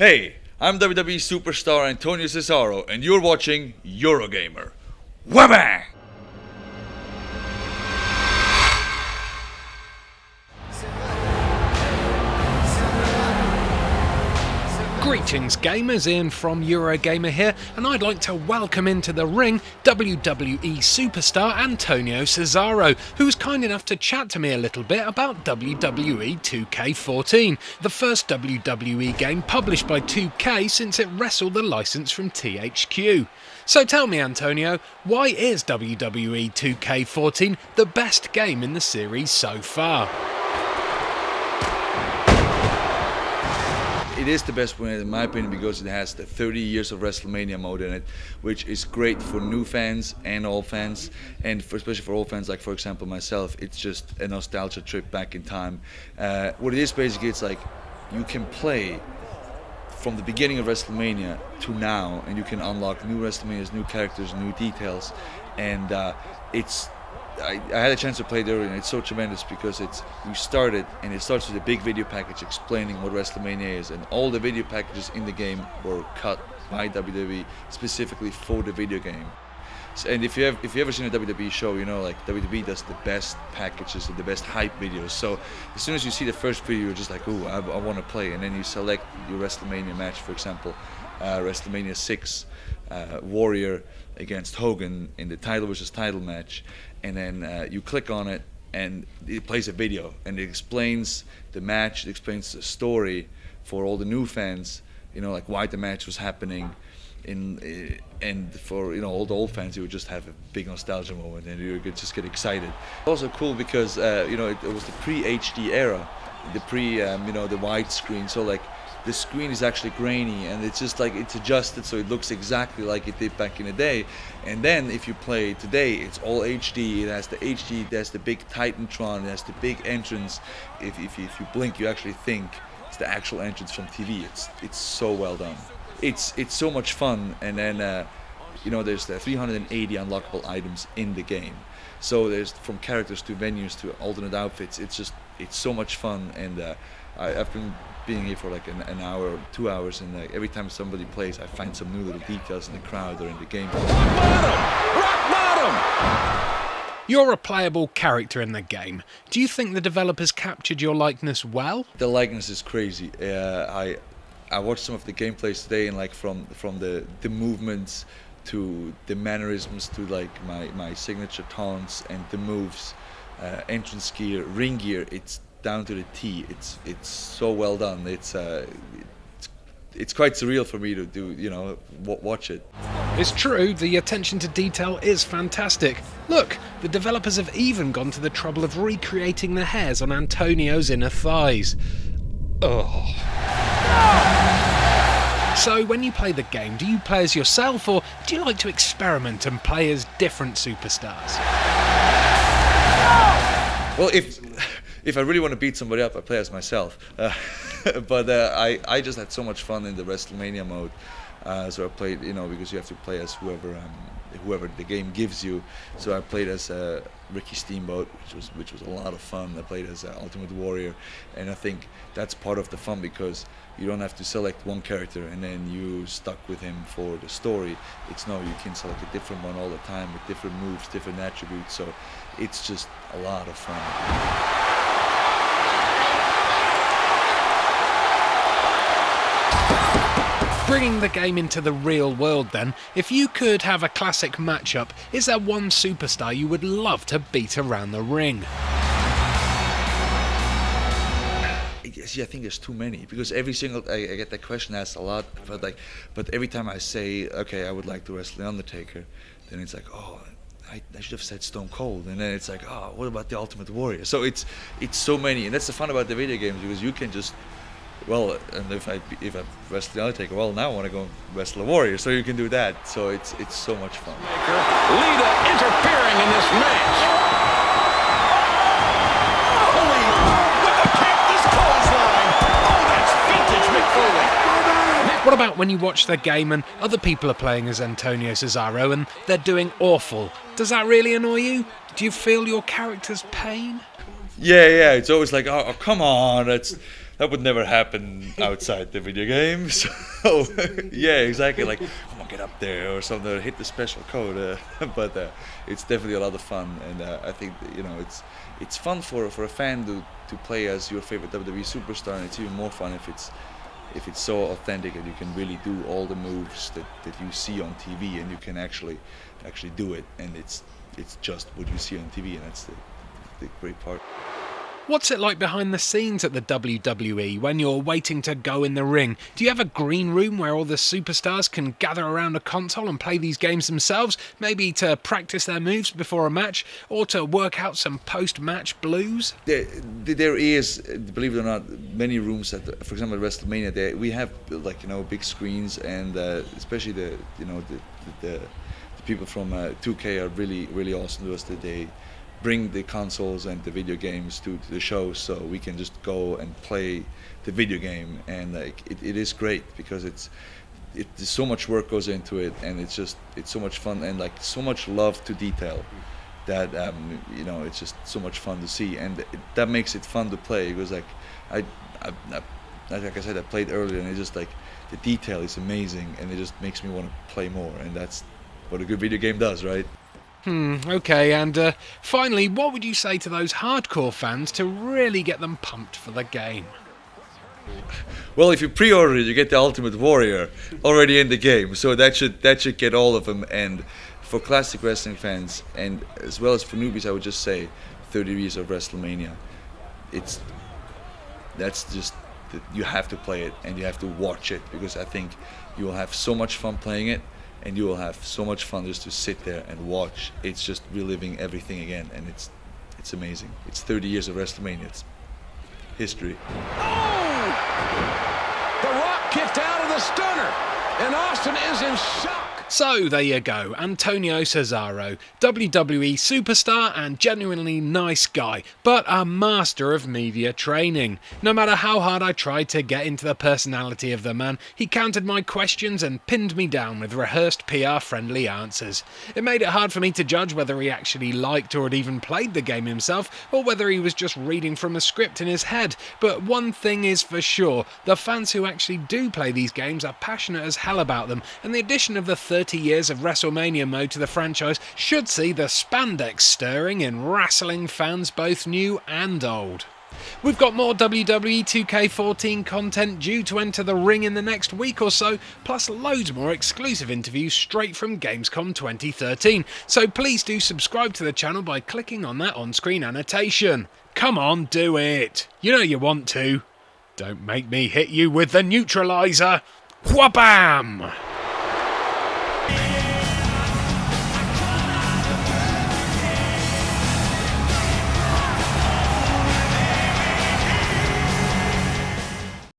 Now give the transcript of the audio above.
Hey, I'm WWE Superstar Antonio Cesaro, and you're watching Eurogamer. Whammy! Greetings gamers, Ian from Eurogamer here, and I'd like to welcome into the ring WWE Superstar Antonio Cesaro, who was kind enough to chat to me a little bit about WWE 2K14, the first WWE game published by 2K since it wrestled the license from THQ. So tell me, Antonio, why is WWE 2K14 the best game in the series so far? It is the best one in my opinion because it has the 30 years of WrestleMania mode in it, which is great for new fans and old fans, and especially for old fans like, for example, myself. It's just a nostalgia trip back in time. What it is basically, it's like you can play from the beginning of WrestleMania to now, and you can unlock new WrestleManias, new characters, new details, and I had a chance to play there, and it's so tremendous because it starts with a big video package explaining what WrestleMania is, and all the video packages in the game were cut by WWE specifically for the video game. And if you ever seen a WWE show, you know, like WWE does the best packages and the best hype videos. So as soon as you see the first video, you're just like, ooh, I want to play, and then you select your WrestleMania match, for example, WrestleMania 6, Warrior against Hogan in the title versus title match, and then you click on it and it plays a video and it explains the match, it explains the story for all the new fans, you know, like why the match was happening, and for, you know, all the old fans, you would just have a big nostalgia moment and you would just get excited. Also cool because you know, it was the pre-HD era, the you know, the widescreen, so like the screen is actually grainy and it's just like it's adjusted so it looks exactly like it did back in the day. And then if you play today, it's all HD. It has the HD, it has the big Titantron, it has the big entrance. If you blink, you actually think it's the actual entrance from TV. It's so well done. It's so much fun. And then you know, there's the 380 unlockable items in the game. So there's from characters to venues to alternate outfits. It's so much fun, and I've been being here for like an hour or 2 hours, and every time somebody plays, I find some new little details in the crowd or in the game. Rock bottom! Rock bottom! You're a playable character in the game. Do you think the developers captured your likeness well? The likeness is crazy. I watched some of the gameplays today, and like from the movements to the mannerisms to like my signature taunts and the moves, entrance gear, ring gear, it's down to the T. It's so well done. It's quite surreal for me to do, you know, watch it. It's true, the attention to detail is fantastic. Look, the developers have even gone to the trouble of recreating the hairs on Antonio's inner thighs. Oh. So when you play the game, do you play as yourself, or do you like to experiment and play as different superstars? Well, if I really want to beat somebody up, I play as myself. But I just had so much fun in the WrestleMania mode. So I played, you know, because you have to play as whoever the game gives you. So I played as Ricky Steamboat, which was a lot of fun. I played as Ultimate Warrior, and I think that's part of the fun because you don't have to select one character and then you stuck with him for the story. You can select a different one all the time with different moves, different attributes. So it's just a lot of fun. Bringing the game into the real world then, if you could have a classic matchup, is there one superstar you would love to beat around the ring? See, I think there's too many because I get that question asked a lot, but every time I say, okay, I would like to wrestle the Undertaker, then it's like, oh, I should have said Stone Cold, and then it's like, oh, what about the Ultimate Warrior? So it's so many, and that's the fun about the video games because you can just, well, and if I wrestle the Undertaker, well, now I want to go wrestle a Warrior, so you can do that. So it's so much fun. Lita interfering in this match. What about when you watch the game and other people are playing as Antonio Cesaro and they're doing awful? Does that really annoy you? Do you feel your character's pain? Yeah, it's always like, oh come on, that would never happen outside the video game. So yeah, exactly. Like, come on, get up there or something, or hit the special code. But it's definitely a lot of fun, and I think it's fun for a fan to play as your favorite WWE superstar, and it's even more fun if it's so authentic and you can really do all the moves that you see on TV, and you can actually do it, and it's just what you see on TV, and that's the great part. What's it like behind the scenes at the WWE when you're waiting to go in the ring? Do you have a green room where all the superstars can gather around a console and play these games themselves, maybe to practice their moves before a match, or to work out some post-match blues? There is, believe it or not, many rooms at, for example, at WrestleMania. We have big screens, and especially the people from 2K are really awesome to us. That they bring the consoles and the video games to the show, so we can just go and play the video game, and it is great because there's so much work goes into it, and it's so much fun, and so much love to detail that it's just so much fun to see, and that makes it fun to play, because like I said, I played earlier, and it's just the detail is amazing, and it just makes me want to play more, and that's what a good video game does, right? Okay, and finally, what would you say to those hardcore fans to really get them pumped for the game? Well, if you pre-order it, you get the Ultimate Warrior already in the game, so that should get all of them. And for classic wrestling fans, and as well as for newbies, I would just say 30 years of WrestleMania. You have to play it, and you have to watch it, because I think you will have so much fun playing it, and you will have so much fun just to sit there and watch. It's just reliving everything again, and it's amazing. It's 30 years of WrestleMania. It's history. Oh! The Rock kicked out of the stunner, and Austin is in shock. So there you go, Antonio Cesaro, WWE superstar and genuinely nice guy, but a master of media training. No matter how hard I tried to get into the personality of the man, he countered my questions and pinned me down with rehearsed PR-friendly answers. It made it hard for me to judge whether he actually liked or had even played the game himself, or whether he was just reading from a script in his head. But one thing is for sure, the fans who actually do play these games are passionate as hell about them, and the addition of the 30 years of WrestleMania mode to the franchise should see the spandex stirring in wrestling fans both new and old. We've got more WWE 2K14 content due to enter the ring in the next week or so, plus loads more exclusive interviews straight from Gamescom 2013, so please do subscribe to the channel by clicking on that on-screen annotation. Come on, do it! You know you want to. Don't make me hit you with the neutralizer. Whabam!